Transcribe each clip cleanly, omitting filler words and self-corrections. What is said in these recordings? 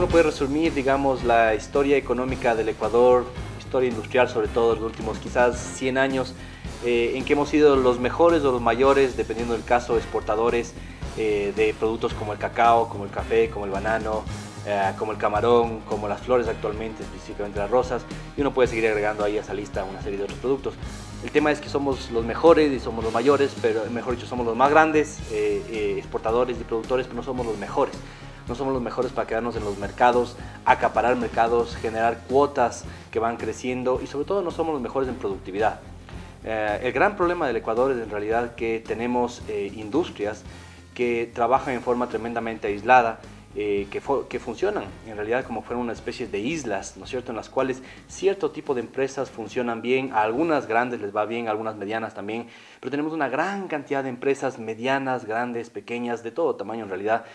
uno puede resumir, digamos, la historia económica del Ecuador, historia industrial sobre todo, los últimos quizás 100 años, en que hemos sido los mejores o los mayores, dependiendo del caso, exportadores de productos como el cacao, como el café, como el banano, como el camarón, como las flores actualmente, específicamente las rosas, y uno puede seguir agregando ahí a esa lista una serie de otros productos. El tema es que somos los mejores y somos los mayores, pero mejor dicho, somos los más grandes exportadores y productores, pero no somos los mejores. No somos los mejores para quedarnos en los mercados, acaparar mercados, generar cuotas que van creciendo y sobre todo no somos los mejores en productividad. El gran problema del Ecuador es en realidad que tenemos industrias que trabajan en forma tremendamente aislada, que funcionan en realidad como fueran una especie de islas, ¿no es cierto?, en las cuales cierto tipo de empresas funcionan bien, a algunas grandes les va bien, a algunas medianas también, pero tenemos una gran cantidad de empresas medianas, grandes, pequeñas, de todo tamaño en realidad,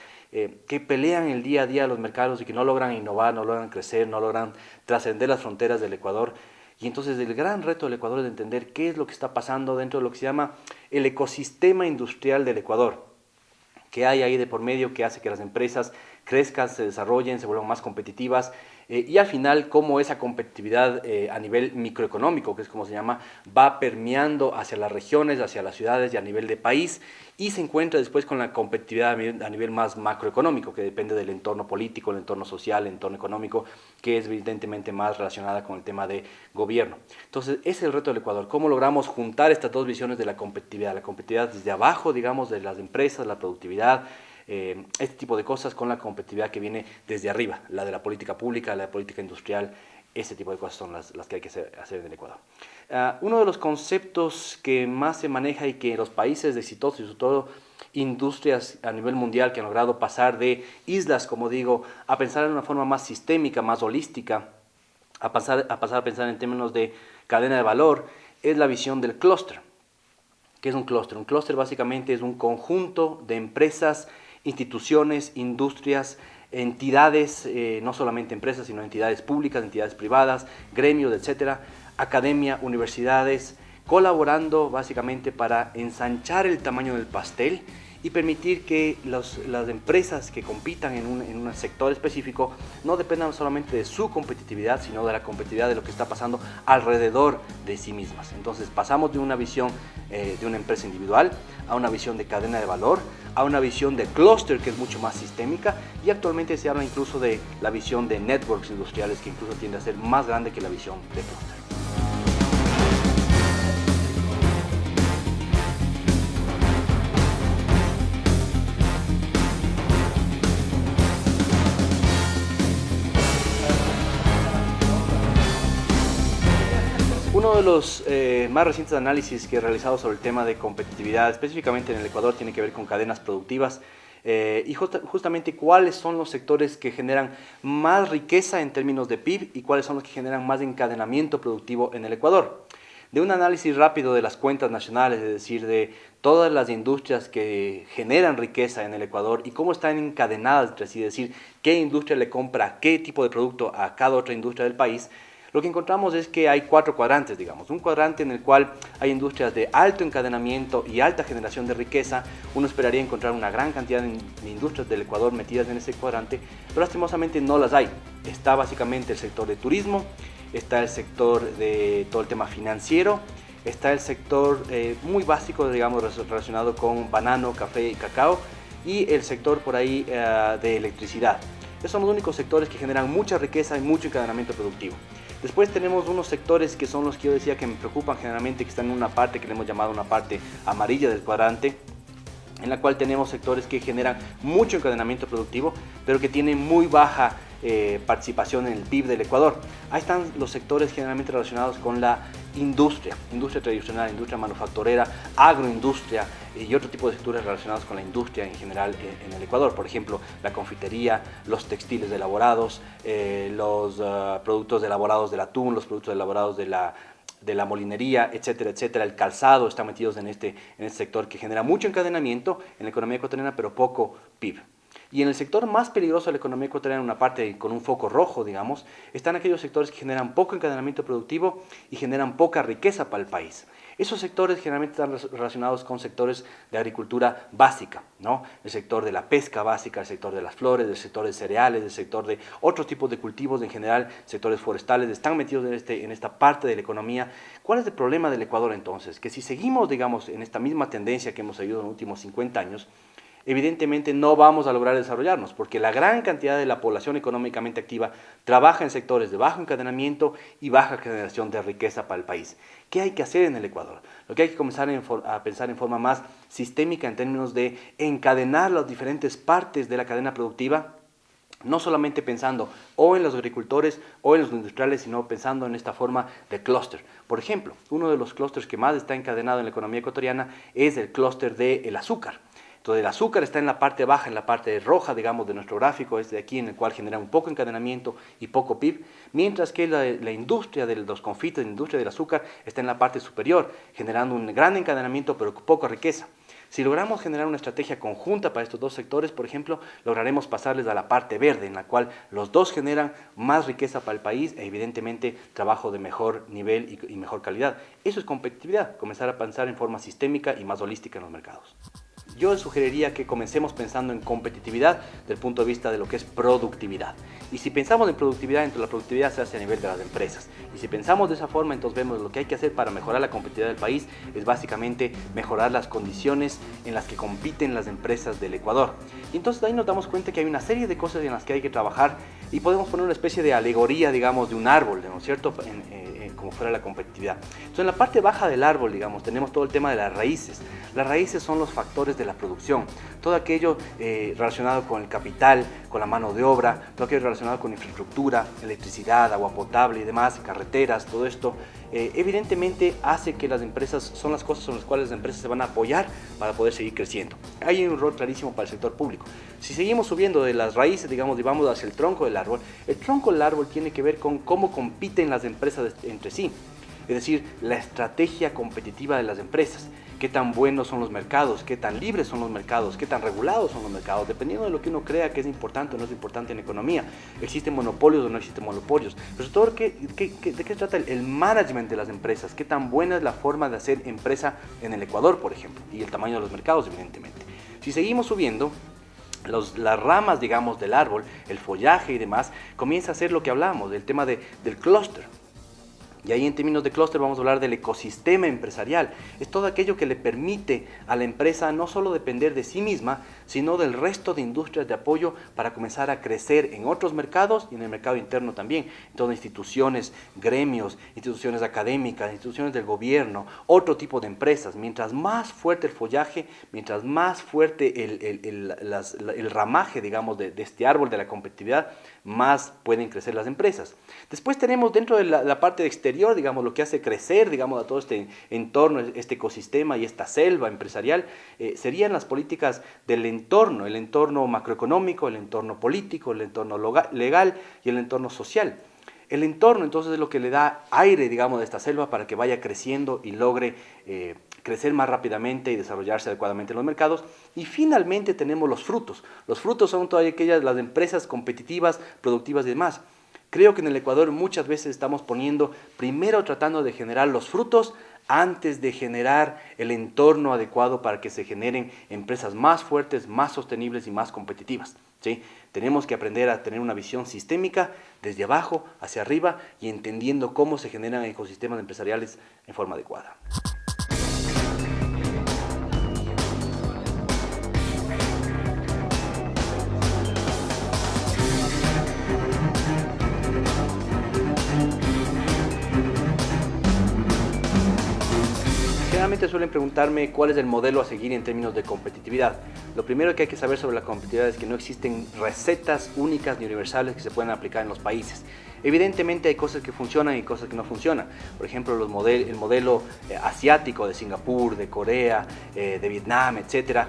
que pelean el día a día los mercados y que no logran innovar, no logran crecer, no logran trascender las fronteras del Ecuador. Y entonces el gran reto del Ecuador es entender qué es lo que está pasando dentro de lo que se llama el ecosistema industrial del Ecuador, que hay ahí de por medio que hace que las empresas crezcan, se desarrollen, se vuelvan más competitivas y al final cómo esa competitividad a nivel microeconómico, que es como se llama, va permeando hacia las regiones, hacia las ciudades y a nivel de país y se encuentra después con la competitividad a nivel más macroeconómico, que depende del entorno político, el entorno social, el entorno económico, que es evidentemente más relacionada con el tema de gobierno. Entonces, ese es el reto del Ecuador, cómo logramos juntar estas dos visiones de la competitividad desde abajo, digamos, de las empresas, la productividad, este tipo de cosas con la competitividad que viene desde arriba, la de la política pública, la de política industrial, ese tipo de cosas son las que hay que hacer en el Ecuador. Uno de los conceptos que más se maneja y que los países exitosos y sobre todo industrias a nivel mundial que han logrado pasar de islas, como digo, a pensar en una forma más sistémica, más holística, a pasar a pensar en términos de cadena de valor, es la visión del clúster. ¿Qué es un clúster? Un clúster básicamente es un conjunto de empresas, instituciones, industrias, entidades, no solamente empresas, sino entidades públicas, entidades privadas, gremios, etcétera, academia, universidades, colaborando básicamente para ensanchar el tamaño del pastel y permitir que las empresas que compitan en un sector específico no dependan solamente de su competitividad, sino de la competitividad de lo que está pasando alrededor de sí mismas. Entonces pasamos de una visión de una empresa individual a una visión de cadena de valor, a una visión de clúster que es mucho más sistémica y actualmente se habla incluso de la visión de networks industriales que incluso tiende a ser más grande que la visión de clúster. Uno de los más recientes análisis que he realizado sobre el tema de competitividad, específicamente en el Ecuador, tiene que ver con cadenas productivas y justamente cuáles son los sectores que generan más riqueza en términos de PIB y cuáles son los que generan más encadenamiento productivo en el Ecuador. De un análisis rápido de las cuentas nacionales, es decir, de todas las industrias que generan riqueza en el Ecuador y cómo están encadenadas entre sí, es decir, qué industria le compra qué tipo de producto a cada otra industria del país, lo que encontramos es que hay 4 cuadrantes, digamos. Un cuadrante en el cual hay industrias de alto encadenamiento y alta generación de riqueza. Uno esperaría encontrar una gran cantidad de industrias del Ecuador metidas en ese cuadrante, pero lastimosamente no las hay. Está básicamente el sector de turismo, está el sector de todo el tema financiero, está el sector muy básico, digamos, relacionado con banano, café y cacao, y el sector por ahí de electricidad. Esos son los únicos sectores que generan mucha riqueza y mucho encadenamiento productivo. Después tenemos unos sectores que son los que yo decía que me preocupan generalmente, que están en una parte que le hemos llamado una parte amarilla del cuadrante, en la cual tenemos sectores que generan mucho encadenamiento productivo, pero que tienen muy baja participación en el PIB del Ecuador. Ahí están los sectores generalmente relacionados con la industria tradicional, industria manufacturera, agroindustria y otro tipo de sectores relacionados con la industria en general en el Ecuador. Por ejemplo, la confitería, los textiles elaborados, los productos elaborados del atún, los productos elaborados de la molinería, etcétera, etcétera. El calzado está metidos en este sector que genera mucho encadenamiento en la economía ecuatoriana, pero poco PIB. Y en el sector más peligroso de la economía ecuatoriana, una parte con un foco rojo, digamos, están aquellos sectores que generan poco encadenamiento productivo y generan poca riqueza para el país. Esos sectores generalmente están relacionados con sectores de agricultura básica, ¿no? El sector de la pesca básica, el sector de las flores, el sector de cereales, el sector de otros tipos de cultivos, en general, sectores forestales, están metidos en esta parte de la economía. ¿Cuál es el problema del Ecuador entonces? Que si seguimos, digamos, en esta misma tendencia que hemos seguido en los últimos 50 años, evidentemente no vamos a lograr desarrollarnos, porque la gran cantidad de la población económicamente activa trabaja en sectores de bajo encadenamiento y baja generación de riqueza para el país. ¿Qué hay que hacer en el Ecuador? Lo que hay que comenzar a pensar en forma más sistémica en términos de encadenar las diferentes partes de la cadena productiva, no solamente pensando o en los agricultores o en los industriales, sino pensando en esta forma de clúster. Por ejemplo, uno de los clústeres que más está encadenado en la economía ecuatoriana es el clúster del azúcar. Entonces el azúcar está en la parte baja, en la parte roja, digamos, de nuestro gráfico, es de aquí, en el cual genera un poco encadenamiento y poco PIB, mientras que la industria de los confites, la industria del azúcar, está en la parte superior, generando un gran encadenamiento pero poca riqueza. Si logramos generar una estrategia conjunta para estos dos sectores, por ejemplo, lograremos pasarles a la parte verde, en la cual los dos generan más riqueza para el país e evidentemente trabajo de mejor nivel y mejor calidad. Eso es competitividad, comenzar a pensar en forma sistémica y más holística en los mercados. Yo sugeriría que comencemos pensando en competitividad desde el punto de vista de lo que es productividad. Y si pensamos en productividad, entonces la productividad se hace a nivel de las empresas. Y si pensamos de esa forma, entonces vemos lo que hay que hacer para mejorar la competitividad del país es básicamente mejorar las condiciones en las que compiten las empresas del Ecuador. Y entonces ahí nos damos cuenta que hay una serie de cosas en las que hay que trabajar y podemos poner una especie de alegoría, digamos, de un árbol, ¿no es cierto?, como fuera la competitividad. Entonces en la parte baja del árbol, digamos, tenemos todo el tema de las raíces. Las raíces son los factores de la producción, todo aquello relacionado con el capital, con la mano de obra, todo aquello relacionado con infraestructura, electricidad, agua potable y demás, carreteras, todo esto, evidentemente hace que las empresas, son las cosas sobre las cuales las empresas se van a apoyar para poder seguir creciendo. Hay un rol clarísimo para el sector público. Si seguimos subiendo de las raíces, digamos, y vamos hacia el tronco del árbol, el tronco del árbol tiene que ver con cómo compiten las empresas entre sí. Es decir, la estrategia competitiva de las empresas, qué tan buenos son los mercados, qué tan libres son los mercados, qué tan regulados son los mercados, dependiendo de lo que uno crea que es importante o no es importante en economía. ¿Existen monopolios o no existen monopolios? Pero sobre todo, ¿de qué trata el management de las empresas? ¿Qué tan buena es la forma de hacer empresa en el Ecuador, por ejemplo? Y el tamaño de los mercados, evidentemente. Si seguimos subiendo, las ramas, digamos, del árbol, el follaje y demás, comienza a ser lo que hablábamos, del tema del clúster. Y ahí en términos de clúster vamos a hablar del ecosistema empresarial. Es todo aquello que le permite a la empresa no solo depender de sí misma, sino del resto de industrias de apoyo para comenzar a crecer en otros mercados y en el mercado interno también. Entonces instituciones, gremios, instituciones académicas, instituciones del gobierno, otro tipo de empresas. Mientras más fuerte el follaje, mientras más fuerte el ramaje, digamos, de este árbol de la competitividad, más pueden crecer las empresas. Después tenemos dentro de la parte exterior, digamos, lo que hace crecer, digamos, a todo este entorno, este ecosistema y esta selva empresarial, serían las políticas del entorno, el entorno macroeconómico, el entorno político, el entorno legal y el entorno social. El entorno entonces es lo que le da aire, digamos, de esta selva para que vaya creciendo y logre crecer más rápidamente y desarrollarse adecuadamente en los mercados. Y finalmente tenemos los frutos. Los frutos son todas aquellas, las empresas competitivas, productivas y demás. Creo que en el Ecuador muchas veces estamos poniendo, primero tratando de generar los frutos antes de generar el entorno adecuado para que se generen empresas más fuertes, más sostenibles y más competitivas, ¿sí? Tenemos que aprender a tener una visión sistémica desde abajo hacia arriba y entendiendo cómo se generan ecosistemas empresariales en forma adecuada. Generalmente suelen preguntarme cuál es el modelo a seguir en términos de competitividad. Lo primero que hay que saber sobre la competitividad es que no existen recetas únicas ni universales que se puedan aplicar en los países. Evidentemente hay cosas que funcionan y cosas que no funcionan. Por ejemplo, el modelo asiático de Singapur, de Corea, de Vietnam, etc.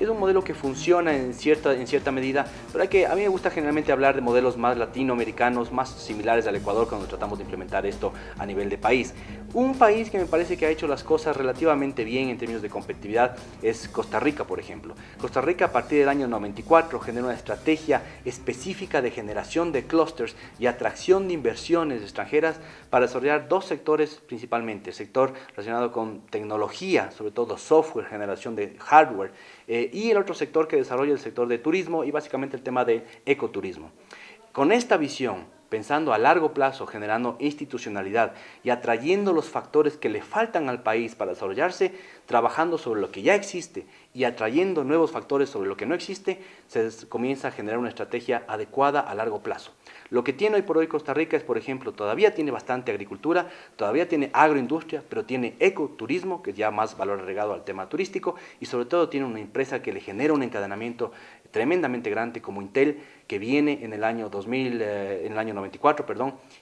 Es un modelo que funciona en cierta medida, pero a mí me gusta generalmente hablar de modelos más latinoamericanos, más similares al Ecuador cuando tratamos de implementar esto a nivel de país. Un país que me parece que ha hecho las cosas relativamente bien en términos de competitividad es Costa Rica, por ejemplo. Costa Rica a partir del año 94 genera una estrategia específica de generación de clústeres y atracción de inversiones extranjeras para desarrollar dos sectores principalmente, el sector relacionado con tecnología, sobre todo software, generación de hardware, y el otro sector que desarrolla el sector de turismo y básicamente el tema de ecoturismo. Con esta visión, pensando a largo plazo, generando institucionalidad y atrayendo los factores que le faltan al país para desarrollarse, trabajando sobre lo que ya existe y atrayendo nuevos factores sobre lo que no existe, se comienza a generar una estrategia adecuada a largo plazo. Lo que tiene hoy por hoy Costa Rica es, por ejemplo, todavía tiene bastante agricultura, todavía tiene agroindustria, pero tiene ecoturismo, que es ya más valor agregado al tema turístico, y sobre todo tiene una empresa que le genera un encadenamiento tremendamente grande como Intel, que viene en el año 94,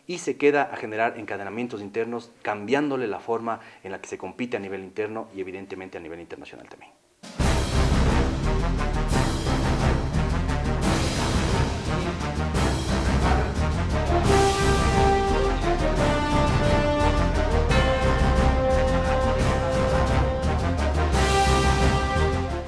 y se queda a generar encadenamientos internos, cambiándole la forma en la que se compite a nivel interno y evidentemente a nivel internacional también.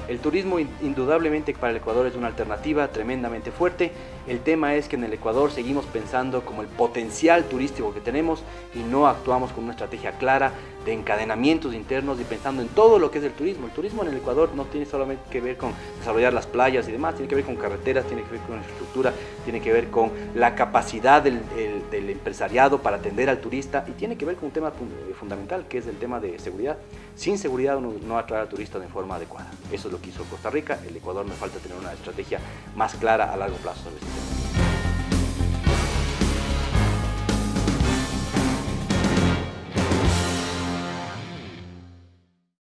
El turismo indudablemente para el Ecuador es una alternativa tremendamente fuerte. El tema es que en el Ecuador seguimos pensando como el potencial turístico que tenemos y no actuamos con una estrategia clara de encadenamientos internos y pensando en todo lo que es el turismo. El turismo en el Ecuador no tiene solamente que ver con desarrollar las playas y demás, tiene que ver con carreteras, tiene que ver con infraestructura, tiene que ver con la capacidad del empresariado para atender al turista y tiene que ver con un tema fundamental que es el tema de seguridad. Sin seguridad uno no atrae al turista de forma adecuada. Eso es lo que hizo Costa Rica. El Ecuador nos falta tener una estrategia más clara a largo plazo sobre este tema.